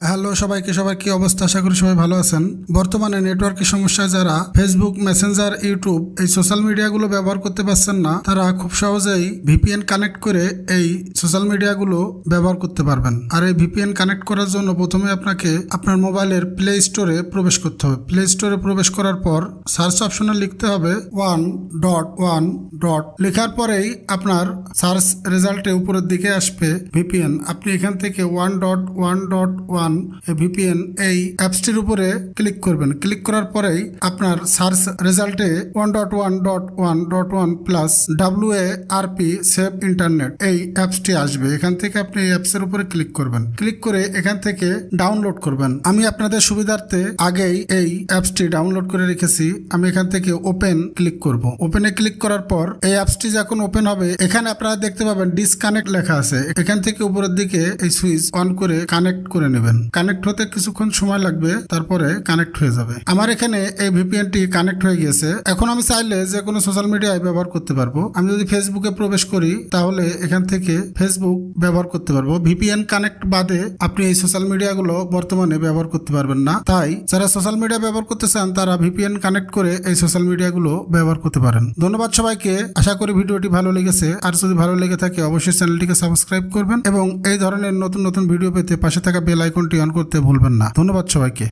Hello সবাইকে, সবার কি অবস্থা? আশা করি সবাই ভালো আছেন। বর্তমানে নেটওয়ার্কের সমস্যায় যারা ফেসবুক, মেসেঞ্জার, ইউটিউব এই সোশ্যাল মিডিয়াগুলো ব্যবহার করতে পারছেন না, তারা খুব সহজেই ভিপিএন কানেক্ট করে এই সোশ্যাল মিডিয়াগুলো ব্যবহার করতে পারবেন। আর এই ভিপিএন কানেক্ট করার জন্য প্রথমে আপনাকে আপনার মোবাইলের প্লে স্টোরে প্রবেশ করতে হবে। প্লে স্টোরে প্রবেশ করার পর সার্চ অপশনে লিখতে হবে 1.1. লেখার পরেই আপনার সার্চ রেজাল্টে উপরের দিকে আসবে ভিপিএন। আপনি এখান থেকে 1.1.1 ভিপিএন এই অ্যাপসটির উপরে ক্লিক করবেন। ক্লিক করার পরেই আপনার সার্চ রেজাল্টে 1.1.1.1 প্লাস WARP সেভ ইন্টারনেট এই অ্যাপসটি আসবে। এখান থেকে আপনি এই অ্যাপসের উপরে ক্লিক করবেন। ক্লিক করে এখান থেকে ডাউনলোড করবেন। আমি আপনাদের সুবিধার্থে আগেই এই অ্যাপসটি ডাউনলোড করে রেখেছি। আমি এখান থেকে ওপেন ক্লিক করব। ওপেনে ক্লিক করার পর এই অ্যাপসটি যখন ওপেন হবে, এখানে আপনারা দেখতে পাবেন ডিসকানেক্ট লেখা আছে। এখান থেকে উপরের দিকে এই সুইচ অন করে কানেক্ট করে নেবেন। কানেক্ট হতে কিছুক্ষণ সময় লাগবে, তারপরে কানেক্ট হয়ে যাবে। আমার এখানে এই ভিপিএনটি কানেক্ট হয়ে গেছে। এখন আমি চাইলে যে কোনো সোশ্যাল মিডিয়ায় ব্যবহার করতে পারবো। আমি যদি ফেসবুকে প্রবেশ করি তাহলে এখান থেকে ফেসবুক ব্যবহার করতে পারবো। ভিপিএন কানেক্ট বাদে আপনি এই সোশ্যাল মিডিয়াগুলো বর্তমানে ব্যবহার করতে পারবেন না। তাই যারা সোশ্যাল মিডিয়া ব্যবহার করতে চান তারা ভিপিএন কানেক্ট করে এই সোশ্যাল মিডিয়াগুলো ব্যবহার করতে পারেন। ধন্যবাদ সবাইকে। আশা করি ভিডিওটি ভালো লেগেছে। আর যদি ভালো লেগে থাকে অবশ্যই চ্যানেলটিকে সাবস্ক্রাইব করবেন এবং এই ধরনের নতুন নতুন ভিডিও পেতে পাশে থাকা বেল আইকনটি অন করতে ভুলবেন না। ধন্যবাদ সবাইকে।